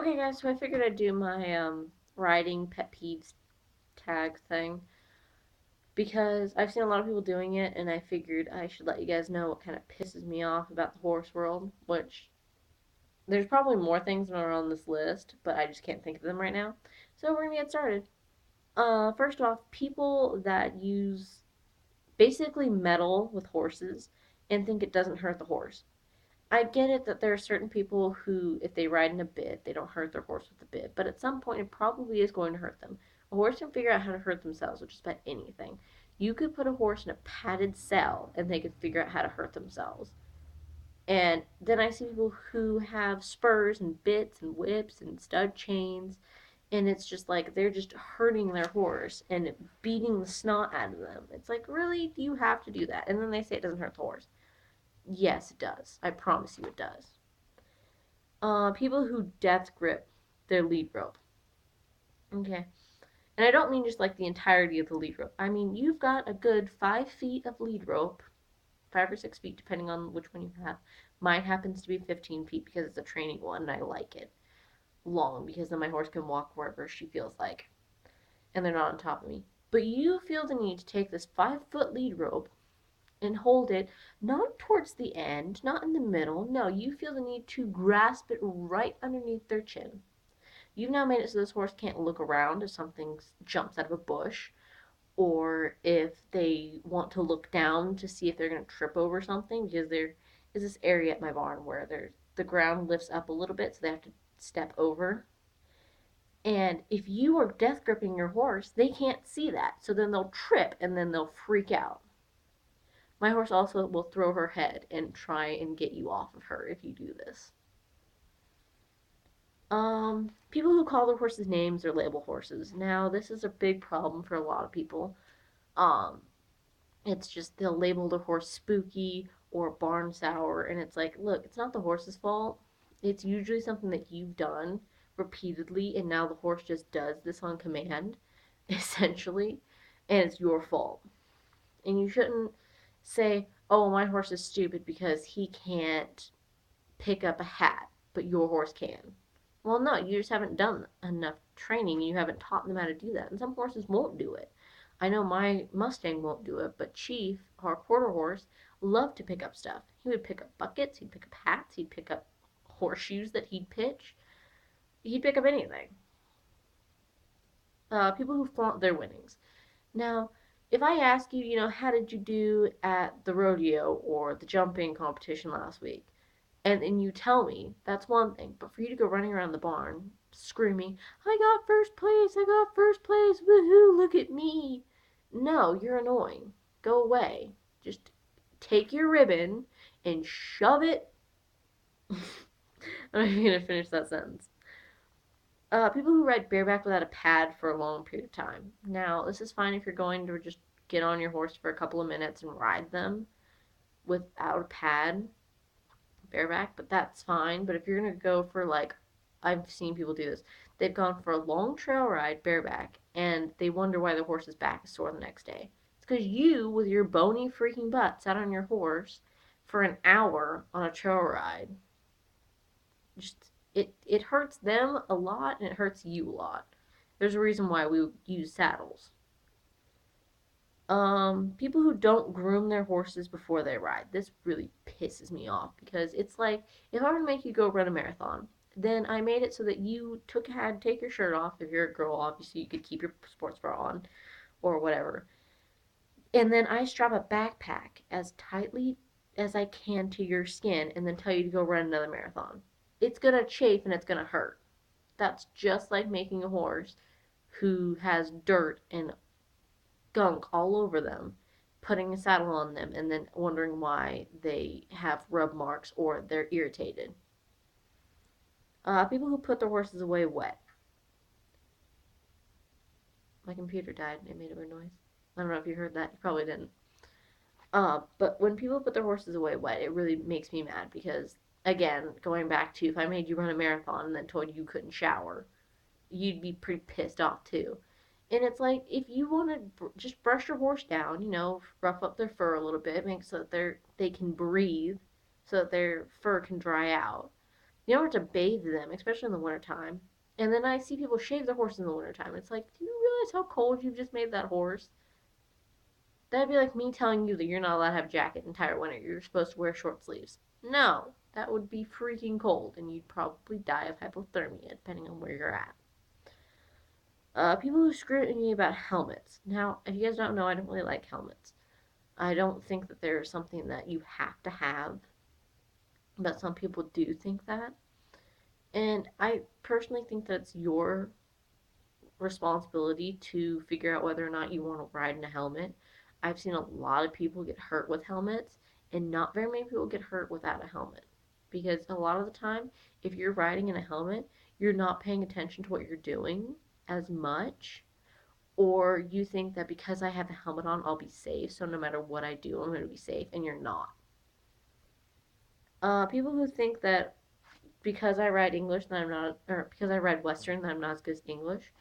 Okay, guys, so I figured I'd do my riding pet peeves tag thing because I've seen a lot of people doing it, and I figured I should let you guys know what kind of pisses me off about the horse world, which there's probably more things that are on this list, but I just can't think of them right now. So we're gonna get started. First off, people that use basically metal with horses and think it doesn't hurt the horse. I get it that there are certain people who, if they ride in a bit, they don't hurt their horse with the bit, but at some point it probably is going to hurt them. A horse can figure out how to hurt themselves with just about anything. You could put a horse in a padded cell and they could figure out how to hurt themselves. And then I see people who have spurs and bits and whips and stud chains, and it's just like they're just hurting their horse and beating the snot out of them. It's like, really? Do you have to do that? And then they say it doesn't hurt the horse. Yes, it does. I promise you it does. People who death grip their lead rope. Okay. And I don't mean just like the entirety of the lead rope. I mean, you've got a good 5 feet of lead rope, 5 or 6 feet, depending on which one you have. Mine happens to be 15 feet because it's a training one, and I like it long because then my horse can walk wherever she feels like, and they're not on top of me. But you feel the need to take this 5 foot lead rope and hold it not towards the end, not in the middle. No, you feel the need to grasp it right underneath their chin. You've now made it so this horse can't look around if something jumps out of a bush or if they want to look down to see if they're going to trip over something because there is this area at my barn where the ground lifts up a little bit so they have to step over. And if you are death gripping your horse, they can't see that. So then they'll trip and then they'll freak out. My horse also will throw her head and try and get you off of her if you do this. People who call their horses names or label horses. Now, this is a big problem for a lot of people. Um, it's just they'll label the horse spooky or barn sour, and it's like, look, it's not the horse's fault. It's usually something that you've done repeatedly, and now the horse just does this on command, essentially, and it's your fault. And you shouldn't say, oh, my horse is stupid because he can't pick up a hat, but your horse can. Well, no, you just haven't done enough training. You haven't taught them how to do that. And some horses won't do it. I know my Mustang won't do it, but Chief, our quarter horse, loved to pick up stuff. He would pick up buckets, he'd pick up hats, he'd pick up horseshoes that he'd pitch. He'd pick up anything. People who flaunt their winnings. Now, if I ask you, how did you do at the rodeo or the jumping competition last week? And you tell me, that's one thing. But for you to go running around the barn screaming, I got first place, I got first place, woohoo, look at me. No, you're annoying. Go away. Just take your ribbon and shove it. I'm not even going to finish that sentence. People who ride bareback without a pad for a long period of time. Now, this is fine if you're going to just get on your horse for a couple of minutes and ride them without a pad bareback, but that's fine. But if you're gonna go for like, I've seen people do this. They've gone for a long trail ride bareback, and they wonder why their horse's back is sore the next day. It's because you, with your bony freaking butt, sat on your horse for an hour on a trail ride. Just it hurts them a lot, and it hurts you a lot. There's a reason why we use saddles. People who don't groom their horses before they ride. This really pisses me off because it's like if I were to make you go run a marathon, then I made it so that you had to take your shirt off. If you're a girl, obviously you could keep your sports bra on or whatever. And then I strap a backpack as tightly as I can to your skin and then tell you to go run another marathon. It's gonna chafe and it's gonna hurt. That's just like making a horse who has dirt and gunk all over them, putting a saddle on them, and then wondering why they have rub marks or they're irritated. People who put their horses away wet. My computer died. It made a weird noise. I don't know if you heard that. You probably didn't. But when people put their horses away wet, it really makes me mad because, again, going back to if I made you run a marathon and then told you couldn't shower, you'd be pretty pissed off too. And it's like if you want to just brush your horse down, rough up their fur a little bit, make so that they can breathe, so that their fur can dry out. You don't have to bathe them, especially in the wintertime. And then I see people shave their horse in the wintertime. It's like, do you realize how cold you've just made that horse? That'd be like me telling you that you're not allowed to have a jacket the entire winter. You're supposed to wear short sleeves. No, that would be freaking cold, and you'd probably die of hypothermia, depending on where you're at. People who scrutiny about helmets. Now, if you guys don't know, I don't really like helmets. I don't think that they're something that you have to have, but some people do think that. And I personally think that it's your responsibility to figure out whether or not you want to ride in a helmet. I've seen a lot of people get hurt with helmets, and not very many people get hurt without a helmet. Because a lot of the time, if you're riding in a helmet, you're not paying attention to what you're doing as much, or you think that because I have the helmet on, I'll be safe, so no matter what I do, I'm going to be safe, and you're not. People who think that because I ride English, that I'm not, or because I ride Western, that I'm not as good as English,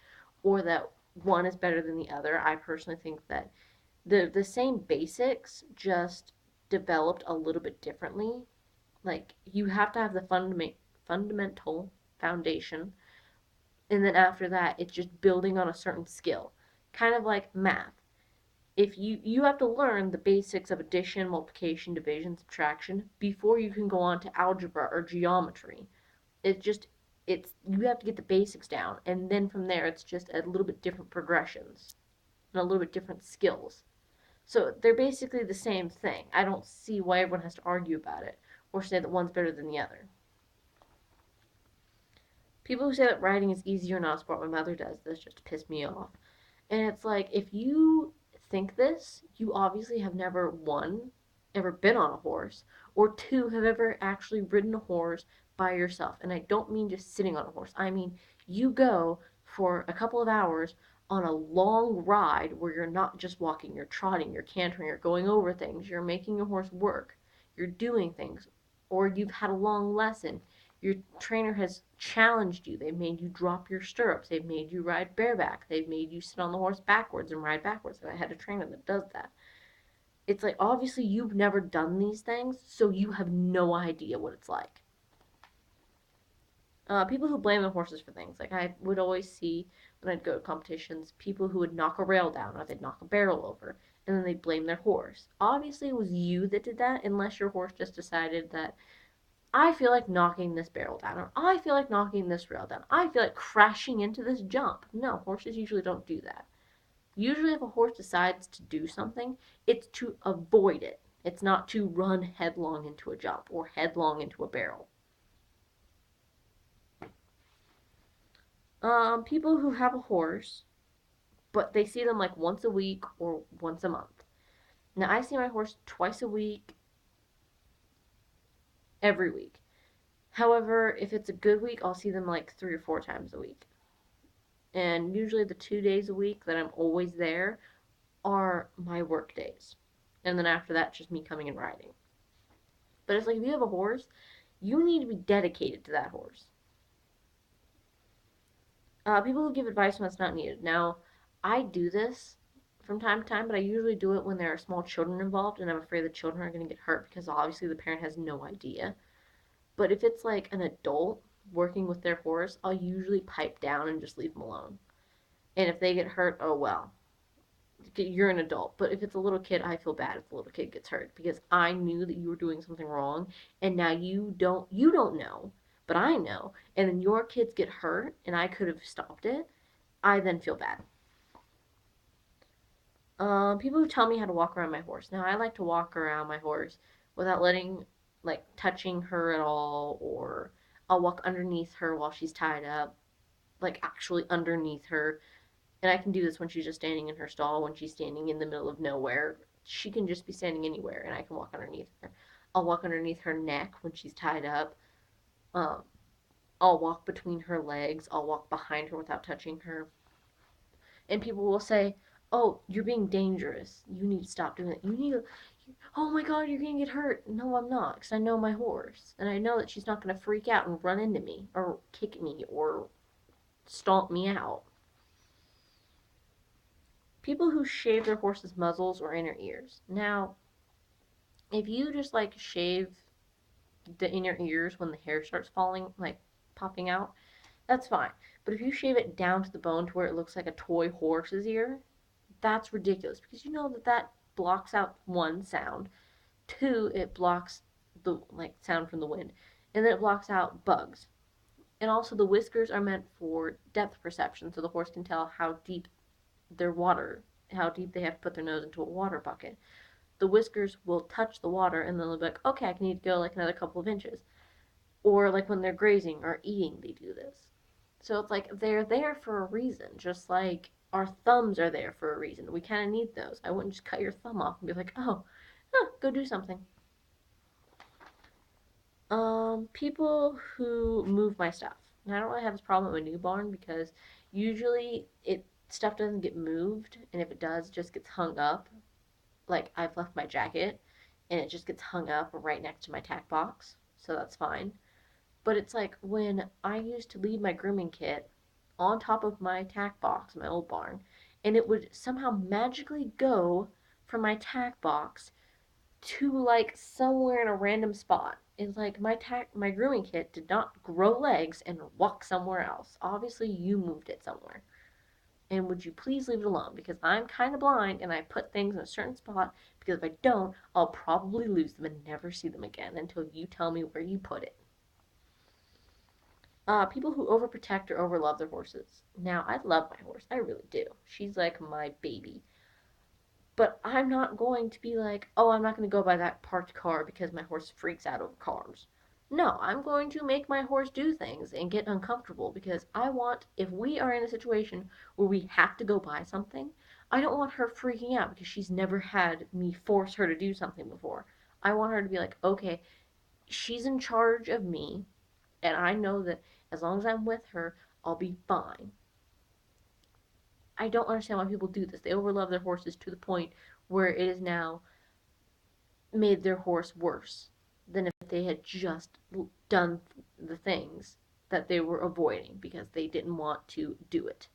or that one is better than the other. I personally think that the same basics, just developed a little bit differently. Like you have to have the fundamental foundation, and then after that, it's just building on a certain skill, kind of like math. If you have to learn the basics of addition, multiplication, division, subtraction before you can go on to algebra or geometry. It's just it's you have to get the basics down, and then from there it's just a little bit different progressions and a little bit different skills. So they're basically the same thing. I don't see why everyone has to argue about it or say that one's better than the other. People who say that riding is easier or not a sport, my mother does this just to piss me off. And it's like, if you think this, you obviously have never, one, ever been on a horse, or two, have ever actually ridden a horse by yourself. And I don't mean just sitting on a horse. I mean, you go for a couple of hours on a long ride where you're not just walking, you're trotting, you're cantering, you're going over things, you're making your horse work, you're doing things, or you've had a long lesson. Your trainer has challenged you. They've made you drop your stirrups. They've made you ride bareback. They've made you sit on the horse backwards and ride backwards. And I had a trainer that does that. It's like, obviously, you've never done these things, so you have no idea what it's like. People who blame the horses for things. Like, I would always see when I'd go to competitions, people who would knock a rail down or they'd knock a barrel over, and then they'd blame their horse. Obviously, it was you that did that, unless your horse just decided that I feel like knocking this barrel down, or I feel like knocking this rail down. I feel like crashing into this jump. No, horses usually don't do that. Usually, if a horse decides to do something, it's to avoid it. It's not to run headlong into a jump or headlong into a barrel. People who have a horse, but they see them like once a week or once a month. Now, I see my horse twice a week, every week. However, if it's a good week, I'll see them like 3 or 4 times a week. And usually the 2 days a week that I'm always there are my work days. And then after that, just me coming and riding. But it's like if you have a horse, you need to be dedicated to that horse. People who give advice when it's not needed. Now, I do this from time to time, but I usually do it when there are small children involved and I'm afraid the children are going to get hurt because obviously the parent has no idea. But if it's like an adult working with their horse, I'll usually pipe down and just leave them alone. And if they get hurt, oh well. You're an adult. But if it's a little kid, I feel bad if the little kid gets hurt because I knew that you were doing something wrong and now you don't know, but I know. And then your kids get hurt and I could have stopped it. I then feel bad. People who tell me how to walk around my horse. Now I like to walk around my horse without touching her at all, or I'll walk underneath her while she's tied up, like actually underneath her. And I can do this when she's just standing in her stall, when she's standing in the middle of nowhere. She can just be standing anywhere, and I can walk underneath her. I'll walk underneath her neck when she's tied up. Um, I'll walk between her legs. I'll walk behind her without touching her. And people will say, "Oh, you're being dangerous. You need to stop doing that. You need to, oh my God, you're going to get hurt." No, I'm not, because I know my horse. And I know that she's not going to freak out and run into me, or kick me, or stomp me out. People who shave their horses' muzzles or inner ears. Now, if you just like shave the inner ears when the hair starts falling, like popping out, that's fine. But if you shave it down to the bone to where it looks like a toy horse's ear, that's ridiculous because you know that that blocks out one sound, two it blocks the like sound from the wind, and then it blocks out bugs. And also the whiskers are meant for depth perception, so the horse can tell how deep their water, how deep they have to put their nose into a water bucket. The whiskers will touch the water, and then they'll be like, okay, I can need to go like another couple of inches. Or like when they're grazing or eating, they do this. So it's like they're there for a reason, just like our thumbs are there for a reason. We kind of need those. I wouldn't just cut your thumb off and be like, oh, go do something. People who move my stuff. And I don't really have this problem with a newborn because usually it stuff doesn't get moved, and if it does, it just gets hung up. Like I've left my jacket, and it just gets hung up right next to my tack box, so that's fine. But it's like when I used to leave my grooming kit on top of my tack box, my old barn, and it would somehow magically go from my tack box to like somewhere in a random spot. It's like my grooming kit did not grow legs and walk somewhere else. Obviously you moved it somewhere. And would you please leave it alone? Because I'm kind of blind and I put things in a certain spot because if I don't, I'll probably lose them and never see them again until you tell me where you put it. People who overprotect or overlove their horses. Now, I love my horse. I really do. She's like my baby. But I'm not going to be like, oh, I'm not going to go buy that parked car because my horse freaks out over cars. No, I'm going to make my horse do things and get uncomfortable because I want, if we are in a situation where we have to go buy something, I don't want her freaking out because she's never had me force her to do something before. I want her to be like, okay, she's in charge of me, and I know that as long as I'm with her, I'll be fine. I don't understand why people do this. They overlove their horses to the point where it is now made their horse worse than if they had just done the things that they were avoiding because they didn't want to do it.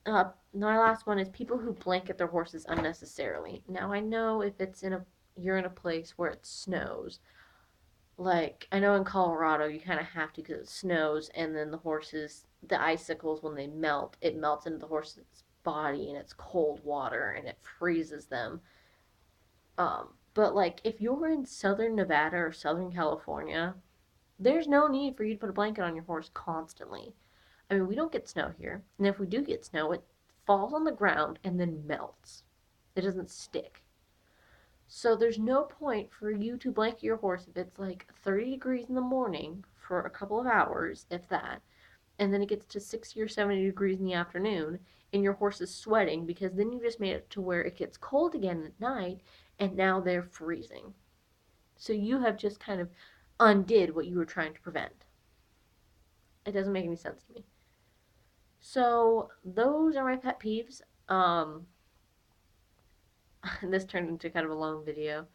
My last one is people who blanket their horses unnecessarily. Now I know if it's in a you're in a place where it snows, like I know in Colorado you kind of have to because it snows, and then the horses, the icicles when they melt, it melts into the horse's body and it's cold water and it freezes them. But like if you're in southern Nevada or southern California, there's no need for you to put a blanket on your horse constantly. I mean, we don't get snow here, and if we do get snow, it falls on the ground and then melts. It doesn't stick. So there's no point for you to blanket your horse if it's like 30 degrees in the morning for a couple of hours, if that, and then it gets to 60 or 70 degrees in the afternoon, and your horse is sweating because then you just made it to where it gets cold again at night, and now they're freezing. So you have just kind of undid what you were trying to prevent. It doesn't make any sense to me. So those are my pet peeves. This turned into kind of a long video.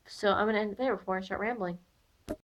So I'm going to end it there before I start rambling.